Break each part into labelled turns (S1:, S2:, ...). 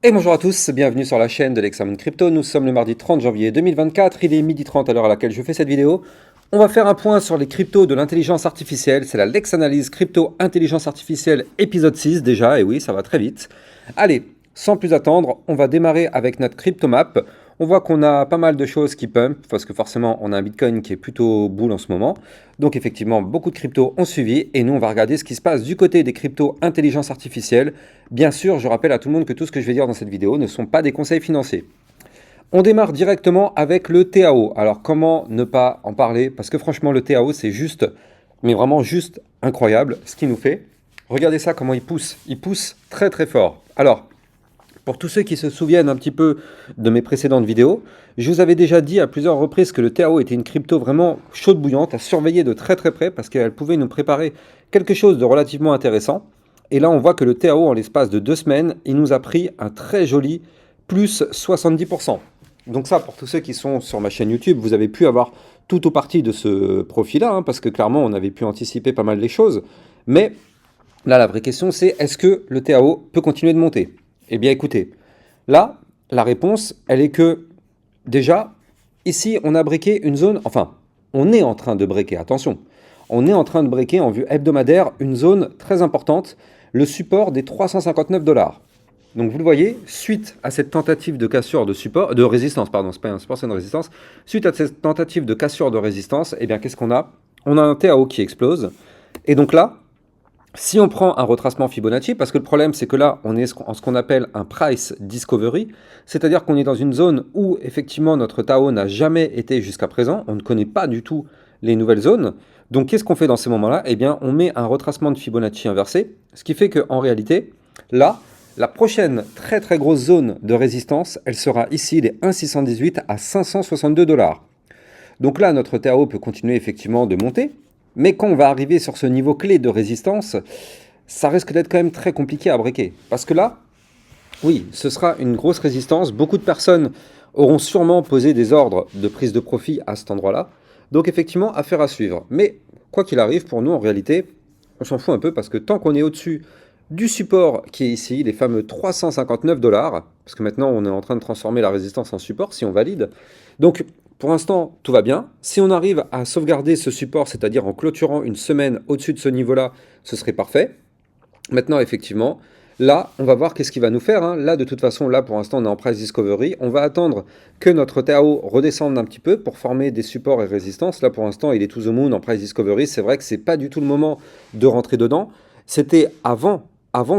S1: Et bonjour à tous, bienvenue sur la chaîne de l'Hexamone Crypto. Nous sommes le mardi 30 janvier 2024, il est 12h30 à l'heure à laquelle je fais cette vidéo. On va faire un point sur les cryptos de l'intelligence artificielle. C'est la Lex Analyse Crypto Intelligence Artificielle épisode 6 déjà, et oui, ça va très vite. Allez, sans plus attendre, on va démarrer avec notre cryptomap. On voit qu'on a pas mal de choses qui pump, parce que forcément on a un Bitcoin qui est plutôt boule en ce moment. Donc effectivement, beaucoup de cryptos ont suivi, et nous on va regarder ce qui se passe du côté des cryptos intelligence artificielle. Bien sûr, je rappelle à tout le monde que tout ce que je vais dire dans cette vidéo ne sont pas des conseils financiers. On démarre directement avec le TAO. Alors comment ne pas en parler? Parce que franchement le TAO c'est juste, mais vraiment juste incroyable ce qu'il nous fait. Regardez ça comment il pousse très très fort. Alors, pour tous ceux qui se souviennent un petit peu de mes précédentes vidéos, je vous avais déjà dit à plusieurs reprises que le TAO était une crypto vraiment chaude bouillante à surveiller de très très près parce qu'elle pouvait nous préparer quelque chose de relativement intéressant. Et là, on voit que le TAO, en l'espace de 2 semaines, il nous a pris un très joli plus 70%. Donc ça, pour tous ceux qui sont sur ma chaîne YouTube, vous avez pu avoir tout au parti de ce profit-là, hein, parce que clairement, on avait pu anticiper pas mal les choses. Mais là, la vraie question, c'est est-ce que le TAO peut continuer de monter? Eh bien, écoutez, là, la réponse, elle est que, déjà, ici, on a breaké une zone, enfin, on est en train de breaker, attention, on est en train de breaker en vue hebdomadaire une zone très importante, le support des 359 $. Donc vous le voyez, suite à cette tentative de cassure de support, de résistance, pardon, c'est pas un support, c'est une résistance, suite à cette tentative de cassure de résistance, eh bien qu'est-ce qu'on a? On a un TAO qui explose, et donc là, si on prend un retracement Fibonacci, parce que le problème c'est que là on est en ce qu'on appelle un price discovery, c'est-à-dire qu'on est dans une zone où effectivement notre TAO n'a jamais été jusqu'à présent, on ne connaît pas du tout les nouvelles zones. Donc qu'est-ce qu'on fait dans ces moments-là? Eh bien on met un retracement de Fibonacci inversé, ce qui fait qu'en réalité, là, la prochaine très très grosse zone de résistance, elle sera ici les 1,618 à 562 $. Donc là, notre TAO peut continuer effectivement de monter, mais quand on va arriver sur ce niveau clé de résistance, ça risque d'être quand même très compliqué à breaker. Parce que là, oui, ce sera une grosse résistance. Beaucoup de personnes auront sûrement posé des ordres de prise de profit à cet endroit-là. Donc effectivement, affaire à suivre. Mais quoi qu'il arrive, pour nous, en réalité, on s'en fout un peu parce que tant qu'on est au-dessus du support qui est ici, les fameux 359 $, parce que maintenant on est en train de transformer la résistance en support si on valide. Donc pour l'instant, tout va bien. Si on arrive à sauvegarder ce support, c'est-à-dire en clôturant une semaine au-dessus de ce niveau-là, ce serait parfait. Maintenant, effectivement, là, on va voir qu'est-ce qu'il va nous faire, hein. Là, de toute façon, là, pour l'instant, on est en price discovery. On va attendre que notre TAO redescende un petit peu pour former des supports et résistances. Là, pour l'instant, il est to the moon en price discovery. C'est vrai que c'est pas du tout le moment de rentrer dedans. C'était avant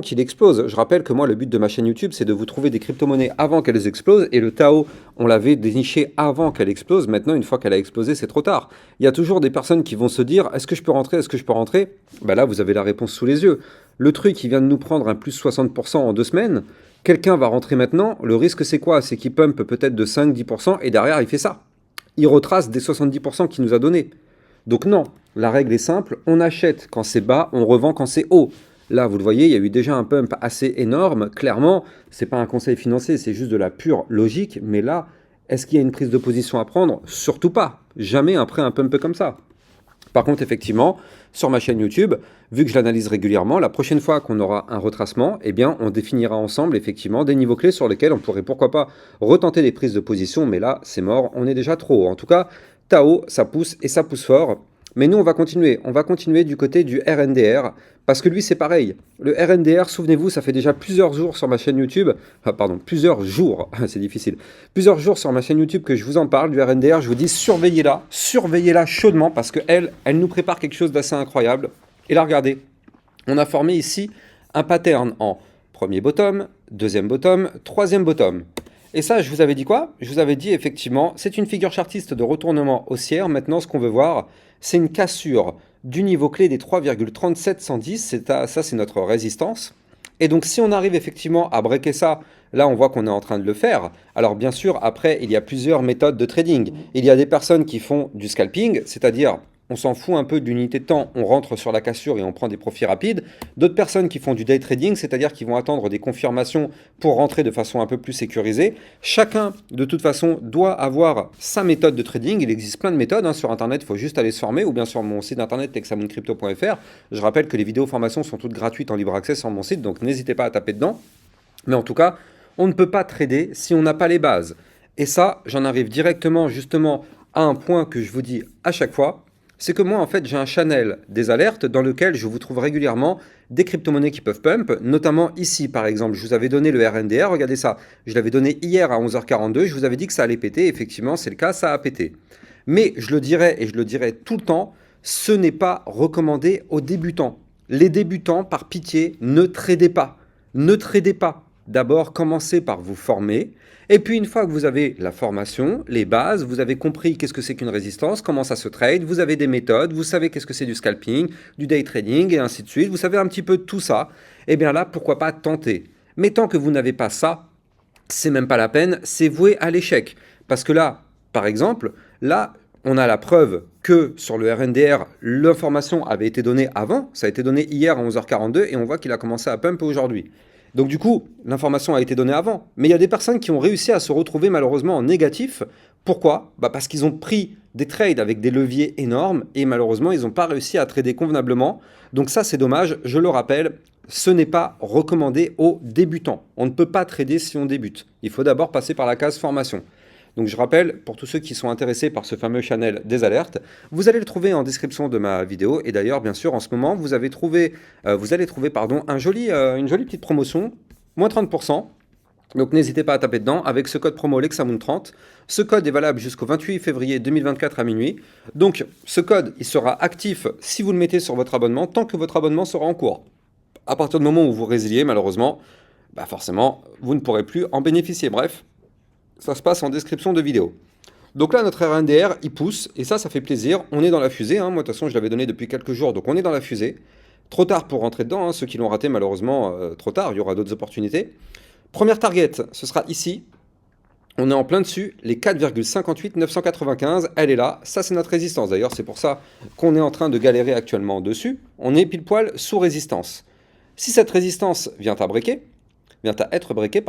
S1: qu'il explose. Je rappelle que moi, le but de ma chaîne YouTube, c'est de vous trouver des crypto-monnaies avant qu'elles explosent. Et le TAO, on l'avait déniché avant qu'elle explose. Maintenant, une fois qu'elle a explosé, c'est trop tard. Il y a toujours des personnes qui vont se dire, est-ce que je peux rentrer? Est-ce que je peux rentrer? Ben là, vous avez la réponse sous les yeux. Le truc, il vient de nous prendre un plus 60% en 2 semaines. Quelqu'un va rentrer maintenant. Le risque, c'est quoi? C'est qu'il pump peut-être de 5-10% et derrière, il fait ça. Il retrace des 70% qu'il nous a donné. Donc non, la règle est simple. On achète quand c'est bas, on revend quand c'est haut. Là, vous le voyez, il y a eu déjà un pump assez énorme. Clairement, ce n'est pas un conseil financier, c'est juste de la pure logique. Mais là, est-ce qu'il y a une prise de position à prendre? Surtout pas. Jamais après un pump comme ça. Par contre, effectivement, sur ma chaîne YouTube, vu que je l'analyse régulièrement, la prochaine fois qu'on aura un retracement, eh bien, on définira ensemble effectivement des niveaux clés sur lesquels on pourrait pourquoi pas retenter des prises de position, mais là, c'est mort, on est déjà trop haut. En tout cas, Tao, ça pousse et ça pousse fort. Mais nous, on va continuer du côté du RNDR, parce que lui, c'est pareil. Le RNDR, souvenez-vous, ça fait déjà plusieurs jours sur ma chaîne YouTube, plusieurs jours, c'est difficile, plusieurs jours sur ma chaîne YouTube que je vous en parle du RNDR, je vous dis surveillez-la chaudement, parce qu'elle nous prépare quelque chose d'assez incroyable. Et là, regardez, on a formé ici un pattern en premier bottom, deuxième bottom, troisième bottom. Et ça, je vous avais dit quoi? Je vous avais dit effectivement, c'est une figure chartiste de retournement haussière. Maintenant, ce qu'on veut voir, c'est une cassure du niveau clé des 3,3710. Ça, c'est notre résistance. Et donc, si on arrive effectivement à breaker ça, là, on voit qu'on est en train de le faire. Alors, bien sûr, après, il y a plusieurs méthodes de trading. Il y a des personnes qui font du scalping, c'est-à-dire on s'en fout un peu de l'unité de temps, on rentre sur la cassure et on prend des profits rapides. D'autres personnes qui font du day trading, c'est-à-dire qui vont attendre des confirmations pour rentrer de façon un peu plus sécurisée. Chacun, de toute façon, doit avoir sa méthode de trading. Il existe plein de méthodes, hein, sur Internet, il faut juste aller se former, ou bien sur mon site internet hexamonecrypto.fr. Je rappelle que les vidéos formations sont toutes gratuites en libre accès sur mon site, donc n'hésitez pas à taper dedans. Mais en tout cas, On ne peut pas trader si on n'a pas les bases. Et ça, j'en arrive directement justement à un point que je vous dis à chaque fois, c'est que moi en fait j'ai un channel des alertes dans lequel je vous trouve régulièrement des crypto-monnaies qui peuvent pump, notamment ici par exemple, je vous avais donné le RNDR, regardez ça, je l'avais donné hier à 11h42, je vous avais dit que ça allait péter, effectivement c'est le cas, ça a pété. Mais je le dirais et je le dirai tout le temps, ce n'est pas recommandé aux débutants. Les débutants, par pitié, ne tradez pas. Ne tradez pas. D'abord, commencez par vous former. Et puis, une fois que vous avez la formation, les bases, vous avez compris qu'est-ce que c'est qu'une résistance, comment ça se trade, vous avez des méthodes, vous savez qu'est-ce que c'est du scalping, du day trading et ainsi de suite, vous savez un petit peu de tout ça, eh bien là, pourquoi pas tenter. Mais tant que vous n'avez pas ça, c'est même pas la peine, c'est voué à l'échec. Parce que là, par exemple, là, on a la preuve que sur le RNDR, l'information avait été donnée avant, ça a été donné hier à 11h42 et on voit qu'il a commencé à pump aujourd'hui. Donc du coup, l'information a été donnée avant. Mais il y a des personnes qui ont réussi à se retrouver malheureusement en négatif. Pourquoi? Parce qu'ils ont pris des trades avec des leviers énormes et malheureusement, ils n'ont pas réussi à trader convenablement. Donc ça, c'est dommage. Je le rappelle, ce n'est pas recommandé aux débutants. On ne peut pas trader si on débute. Il faut d'abord passer par la case formation. Donc je rappelle, pour tous ceux qui sont intéressés par ce fameux channel des alertes, vous allez le trouver en description de ma vidéo. Et d'ailleurs, bien sûr, en ce moment, vous allez trouver une jolie petite promotion, moins 30%. Donc n'hésitez pas à taper dedans avec ce code promo Lexamoon30. Ce code est valable jusqu'au 28 février 2024 à minuit. Donc ce code, il sera actif si vous le mettez sur votre abonnement, tant que votre abonnement sera en cours. À partir du moment où vous résiliez, malheureusement, forcément, vous ne pourrez plus en bénéficier. Bref, ça se passe en description de vidéo. Donc là, notre RNDR, il pousse, et ça fait plaisir. On est dans la fusée, hein. Moi, de toute façon, je l'avais donné depuis quelques jours, donc on est dans la fusée. Trop tard pour rentrer dedans, hein. Ceux qui l'ont raté, malheureusement, trop tard, il y aura d'autres opportunités. Première target, ce sera ici. On est en plein dessus, les 4,58 995, elle est là. Ça, c'est notre résistance. D'ailleurs, c'est pour ça qu'on est en train de galérer actuellement dessus. On est pile poil sous résistance. Si cette résistance vient à être breakée,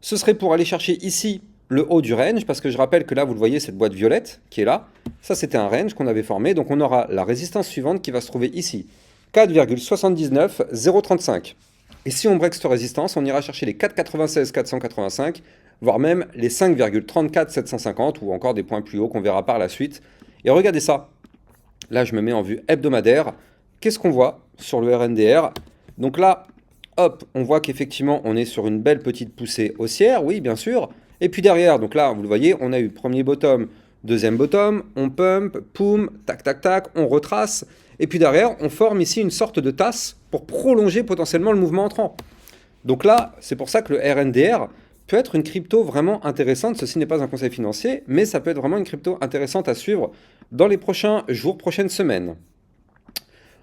S1: ce serait pour aller chercher ici le haut du range, parce que je rappelle que là, vous le voyez, cette boîte violette qui est là, ça c'était un range qu'on avait formé, donc on aura la résistance suivante qui va se trouver ici, 4,79 035. Et si on break cette résistance, on ira chercher les 4,96 485, voire même les 5,34 750, ou encore des points plus hauts qu'on verra par la suite. Et regardez ça, là je me mets en vue hebdomadaire, qu'est-ce qu'on voit sur le RNDR? Donc là, hop, on voit qu'effectivement, on est sur une belle petite poussée haussière, oui, bien sûr. Et puis derrière, donc là, vous le voyez, on a eu premier bottom, deuxième bottom, on pump, poum, tac, tac, tac, on retrace. Et puis derrière, on forme ici une sorte de tasse pour prolonger potentiellement le mouvement entrant. Donc là, c'est pour ça que le RNDR peut être une crypto vraiment intéressante. Ceci n'est pas un conseil financier, mais ça peut être vraiment une crypto intéressante à suivre dans les prochains jours, prochaines semaines.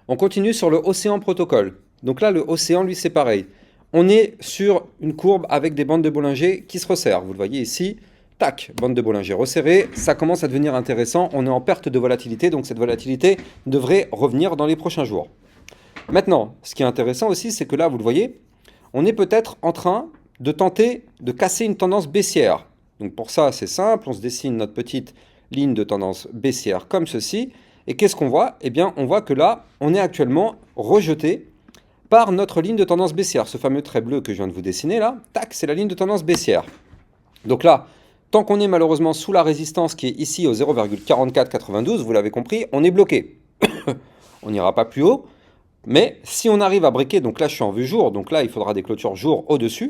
S1: On continue sur le Océan Protocol. Donc là, le Océan, lui, c'est pareil. On est sur une courbe avec des bandes de Bollinger qui se resserrent. Vous le voyez ici, tac, bande de Bollinger resserrée. Ça commence à devenir intéressant. On est en perte de volatilité, donc cette volatilité devrait revenir dans les prochains jours. Maintenant, ce qui est intéressant aussi, c'est que là, vous le voyez, on est peut-être en train de tenter de casser une tendance baissière. Donc pour ça, c'est simple. On se dessine notre petite ligne de tendance baissière comme ceci. Et qu'est-ce qu'on voit? Eh bien, on voit que là, on est actuellement rejeté par notre ligne de tendance baissière. Ce fameux trait bleu que je viens de vous dessiner là, tac, c'est la ligne de tendance baissière. Donc là, tant qu'on est malheureusement sous la résistance qui est ici au 0,4492, vous l'avez compris, on est bloqué. On n'ira pas plus haut, mais si on arrive à breaker, donc là je suis en vue jour, donc là il faudra des clôtures jour au-dessus,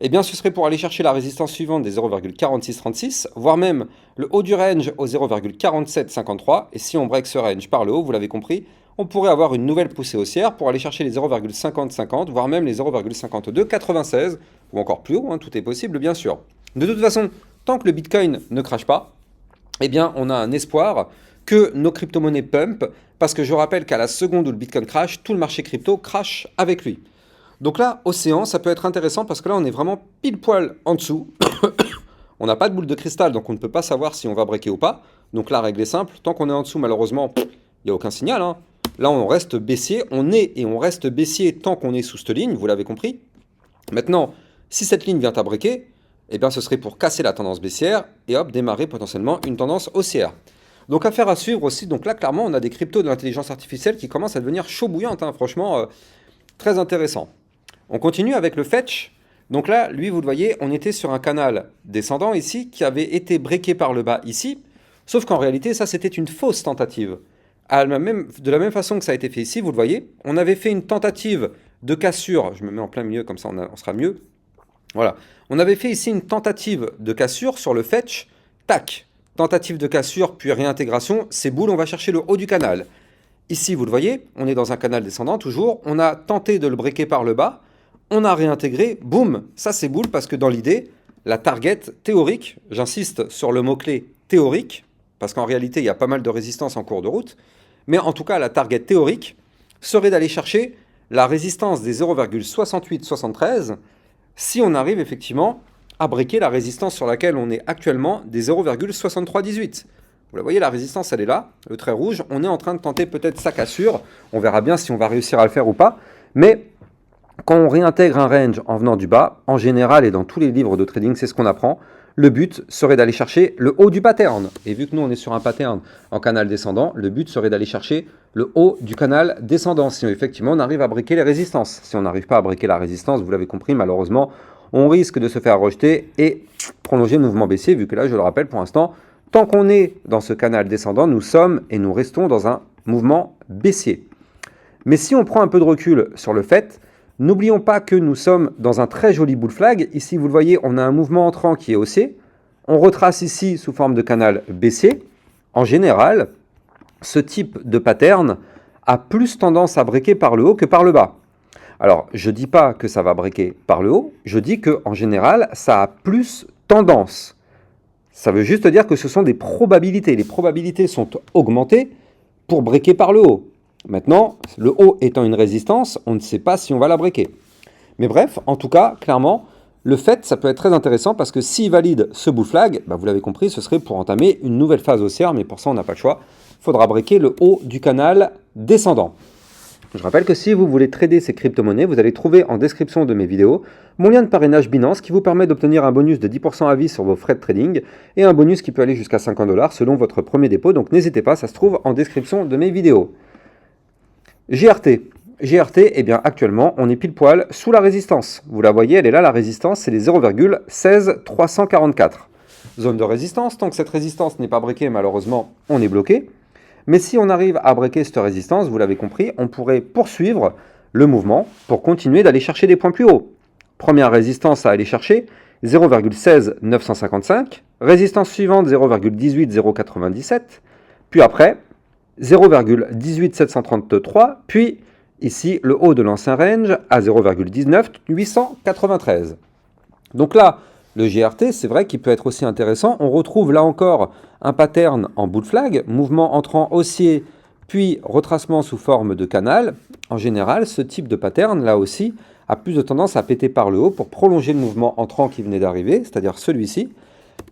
S1: eh bien ce serait pour aller chercher la résistance suivante des 0,4636, voire même le haut du range au 0,4753, et si on break ce range par le haut, vous l'avez compris, on pourrait avoir une nouvelle poussée haussière pour aller chercher les 0,5050, voire même les 0,5296, ou encore plus haut, hein, tout est possible bien sûr. De toute façon, tant que le Bitcoin ne crache pas, eh bien on a un espoir que nos crypto-monnaies pump, parce que je rappelle qu'à la seconde où le Bitcoin crash, tout le marché crypto crash avec lui. Donc là, Océan, ça peut être intéressant parce que là on est vraiment pile poil en dessous. On n'a pas de boule de cristal, donc on ne peut pas savoir si on va breaker ou pas. Donc la règle est simple, tant qu'on est en dessous, malheureusement, il n'y a aucun signal, hein. Là, on reste baissier, on est et on reste baissier tant qu'on est sous cette ligne, vous l'avez compris. Maintenant, si cette ligne vient à breaker, eh bien, ce serait pour casser la tendance baissière et hop, démarrer potentiellement une tendance haussière. Donc, affaire à suivre aussi. Donc là, clairement, on a des cryptos de l'intelligence artificielle qui commencent à devenir chaud bouillantes, hein, franchement, très intéressant. On continue avec le fetch. Donc là, lui, vous le voyez, on était sur un canal descendant ici qui avait été breaké par le bas ici, sauf qu'en réalité, ça, c'était une fausse tentative. De la même façon que ça a été fait ici, vous le voyez, on avait fait une tentative de cassure, je me mets en plein milieu, comme ça on sera mieux. Voilà, on avait fait ici une tentative de cassure sur le fetch, tac, tentative de cassure, puis réintégration, c'est boule, on va chercher le haut du canal. Ici, vous le voyez, on est dans un canal descendant toujours, on a tenté de le breaker par le bas, on a réintégré, boum, ça c'est boule parce que dans l'idée, la target théorique, j'insiste sur le mot-clé théorique, parce qu'en réalité il y a pas mal de résistance en cours de route, mais en tout cas la target théorique serait d'aller chercher la résistance des 0,6873 si on arrive effectivement à breaker la résistance sur laquelle on est actuellement des 0,6318. Vous la voyez, la résistance elle est là, le trait rouge, on est en train de tenter peut-être sa cassure, on verra bien si on va réussir à le faire ou pas, mais quand on réintègre un range en venant du bas, en général et dans tous les livres de trading, c'est ce qu'on apprend, le but serait d'aller chercher le haut du pattern. Et vu que nous on est sur un pattern en canal descendant, le but serait d'aller chercher le haut du canal descendant, si effectivement on arrive à breaker les résistances. Si on n'arrive pas à breaker la résistance, vous l'avez compris, malheureusement, on risque de se faire rejeter et prolonger le mouvement baissier, vu que là, je le rappelle pour l'instant, tant qu'on est dans ce canal descendant, nous sommes et nous restons dans un mouvement baissier. Mais si on prend un peu de recul sur le fait, n'oublions pas que nous sommes dans un très joli bull flag. Ici, vous le voyez, on a un mouvement entrant qui est haussier. On retrace ici sous forme de canal baissier. En général, ce type de pattern a plus tendance à breaker par le haut que par le bas. Alors, je ne dis pas que ça va breaker par le haut, je dis qu'en général, ça a plus tendance. Ça veut juste dire que ce sont des probabilités. Les probabilités sont augmentées pour breaker par le haut. Maintenant, le haut étant une résistance, on ne sait pas si on va la breaker. Mais bref, en tout cas, clairement, le fait, ça peut être très intéressant parce que s'il valide ce bull flag, bah vous l'avez compris, ce serait pour entamer une nouvelle phase haussière, mais pour ça, on n'a pas le choix. Il faudra breaker le haut du canal descendant. Je rappelle que si vous voulez trader ces crypto-monnaies, vous allez trouver en description de mes vidéos mon lien de parrainage Binance qui vous permet d'obtenir un bonus de 10% à vie sur vos frais de trading et un bonus qui peut aller jusqu'à 50 $ selon votre premier dépôt. Donc n'hésitez pas, ça se trouve en description de mes vidéos. GRT, eh bien actuellement, on est pile poil sous la résistance. Vous la voyez, elle est là, la résistance, c'est les 0,16344. Zone de résistance, tant que cette résistance n'est pas breakée, malheureusement, on est bloqué. Mais si on arrive à breaker cette résistance, vous l'avez compris, on pourrait poursuivre le mouvement pour continuer d'aller chercher des points plus hauts. Première résistance à aller chercher, 0,16955. Résistance suivante, 0,18097. Puis après, 0,18733. Puis ici, le haut de l'ancien range à 0,19893. Donc là, le GRT, c'est vrai qu'il peut être aussi intéressant. On retrouve là encore un pattern en bull flag, mouvement entrant haussier, puis retracement sous forme de canal. En général, ce type de pattern, là aussi, a plus de tendance à péter par le haut pour prolonger le mouvement entrant qui venait d'arriver, c'est-à-dire celui-ci.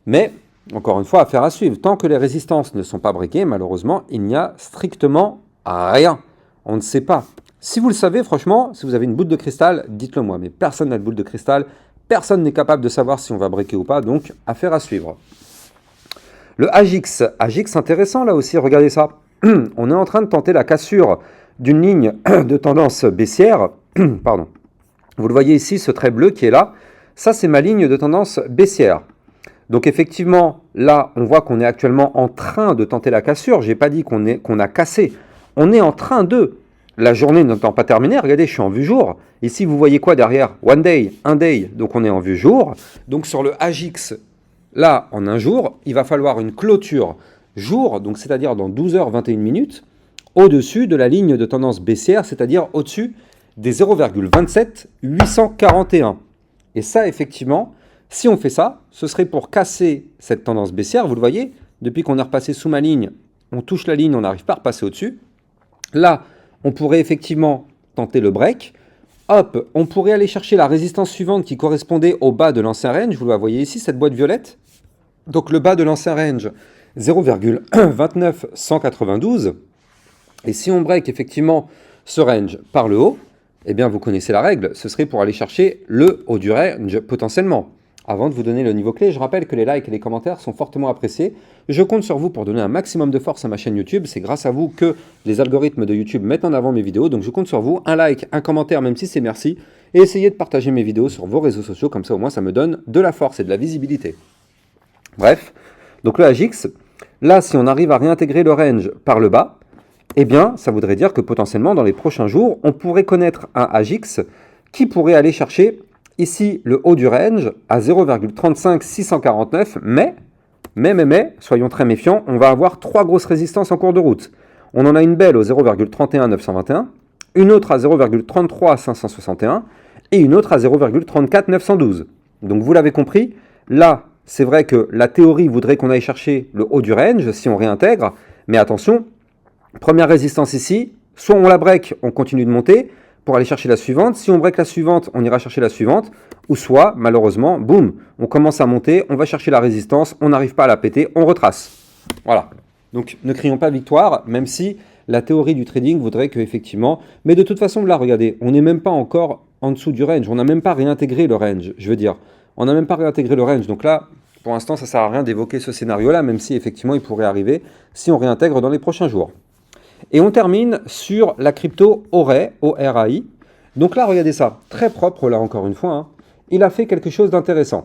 S1: Mais, encore une fois, affaire à suivre. Tant que les résistances ne sont pas breakées, malheureusement, il n'y a strictement rien. On ne sait pas. Si vous le savez, franchement, si vous avez une boule de cristal, dites-le moi. Mais personne n'a de boule de cristal. Personne n'est capable de savoir si on va breaker ou pas, donc affaire à suivre. Le AGIX, intéressant là aussi, regardez ça. On est en train de tenter la cassure d'une ligne de tendance baissière. Pardon. Vous le voyez ici, ce trait bleu qui est là. Ça, c'est ma ligne de tendance baissière. Donc effectivement, là, on voit qu'on est actuellement en train de tenter la cassure. Je n'ai pas dit qu'on a cassé. On est en train de... La journée n'étant pas terminée, regardez, je suis en vue jour. Ici, vous voyez quoi derrière? One day, un day, donc on est en vue jour. Donc sur le AGIX, là, en un jour, il va falloir une clôture jour, donc c'est-à-dire dans 12h21, au-dessus de la ligne de tendance baissière, c'est-à-dire au-dessus des 0,27841. Et ça, effectivement, si on fait ça, ce serait pour casser cette tendance baissière. Vous le voyez, depuis qu'on est repassé sous ma ligne, on touche la ligne, on n'arrive pas à repasser au-dessus. Là, on pourrait effectivement tenter le break. Hop, on pourrait aller chercher la résistance suivante qui correspondait au bas de l'ancien range. Vous la voyez ici, cette boîte violette. Donc le bas de l'ancien range, 0,29192. Et si on break effectivement ce range par le haut, eh bien vous connaissez la règle, ce serait pour aller chercher le haut du range potentiellement. Avant de vous donner le niveau clé, je rappelle que les likes et les commentaires sont fortement appréciés. Je compte sur vous pour donner un maximum de force à ma chaîne YouTube. C'est grâce à vous que les algorithmes de YouTube mettent en avant mes vidéos. Donc je compte sur vous. Un like, un commentaire, même si c'est merci. Et essayez de partager mes vidéos sur vos réseaux sociaux. Comme ça, au moins, ça me donne de la force et de la visibilité. Bref, donc le AJX, là, si on arrive à réintégrer le range par le bas, eh bien, ça voudrait dire que potentiellement, dans les prochains jours, on pourrait connaître un AJX qui pourrait aller chercher ici le haut du range à 0,35649, mais, soyons très méfiants, on va avoir trois grosses résistances en cours de route. On en a une belle au 0,31921, une autre à 0,33561 et une autre à 0,34912. Donc vous l'avez compris, là, c'est vrai que la théorie voudrait qu'on aille chercher le haut du range si on réintègre, mais attention, première résistance ici, soit on la break, on continue de monter, pour aller chercher la suivante. Si on break la suivante, on ira chercher la suivante. Ou soit, malheureusement, boum, on commence à monter, on va chercher la résistance, on n'arrive pas à la péter, on retrace. Voilà. Donc ne crions pas victoire, même si la théorie du trading voudrait que effectivement... Mais de toute façon, là, regardez, on n'est même pas encore en dessous du range. On n'a même pas réintégré le range, je veux dire. On n'a même pas réintégré le range. Donc là, pour l'instant, ça ne sert à rien d'évoquer ce scénario-là, même si effectivement, il pourrait arriver si on réintègre dans les prochains jours. Et on termine sur la crypto ORAI, O-R-A-I. Donc là, regardez ça, très propre là encore une fois. Hein. Il a fait quelque chose d'intéressant.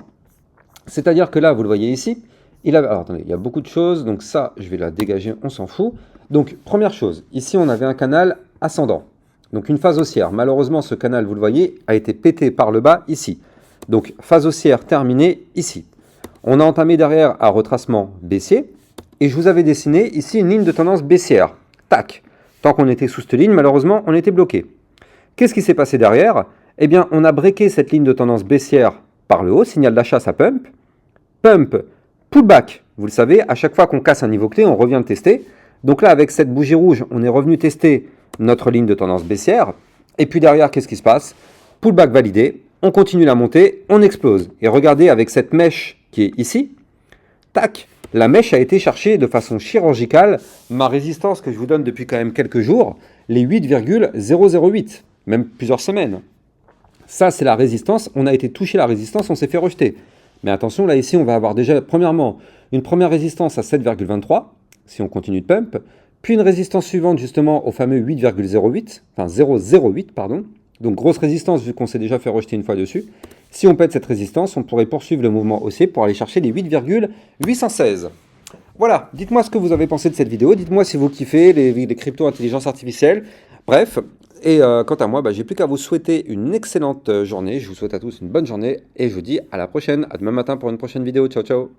S1: C'est-à-dire que là, vous le voyez ici, alors attendez, il y a beaucoup de choses, donc ça, je vais la dégager, on s'en fout. Donc, première chose, ici, on avait un canal ascendant, donc une phase haussière. Malheureusement, ce canal, vous le voyez, a été pété par le bas ici. Donc, phase haussière terminée ici. On a entamé derrière un retracement baissier, et je vous avais dessiné ici une ligne de tendance baissière. Tac. Tant qu'on était sous cette ligne, malheureusement, on était bloqué. Qu'est-ce qui s'est passé derrière? Eh bien, on a breaké cette ligne de tendance baissière par le haut, signal d'achat, ça pump. Pump, pullback. Vous le savez, à chaque fois qu'on casse un niveau clé, on revient le tester. Donc là, avec cette bougie rouge, on est revenu tester notre ligne de tendance baissière. Et puis derrière, qu'est-ce qui se passe? Pullback validé, on continue la montée, on explose. Et regardez, avec cette mèche qui est ici, tac, la mèche a été chercher de façon chirurgicale ma résistance que je vous donne depuis quand même quelques jours, les 8,008, même plusieurs semaines. Ça, c'est la résistance. On a été touché la résistance, on s'est fait rejeter. Mais attention, là, ici, on va avoir déjà, premièrement, une première résistance à 7,23, si on continue de pump, puis une résistance suivante, justement, au fameux 8,08, enfin 0,08, pardon. Donc, grosse résistance, vu qu'on s'est déjà fait rejeter une fois dessus. Si on pète cette résistance, on pourrait poursuivre le mouvement haussier pour aller chercher les 8,816. Voilà, dites-moi ce que vous avez pensé de cette vidéo. Dites-moi si vous kiffez les crypto intelligence artificielle. Bref, et quant à moi, j'ai plus qu'à vous souhaiter une excellente journée. Je vous souhaite à tous une bonne journée et je vous dis à la prochaine. À demain matin pour une prochaine vidéo. Ciao, ciao.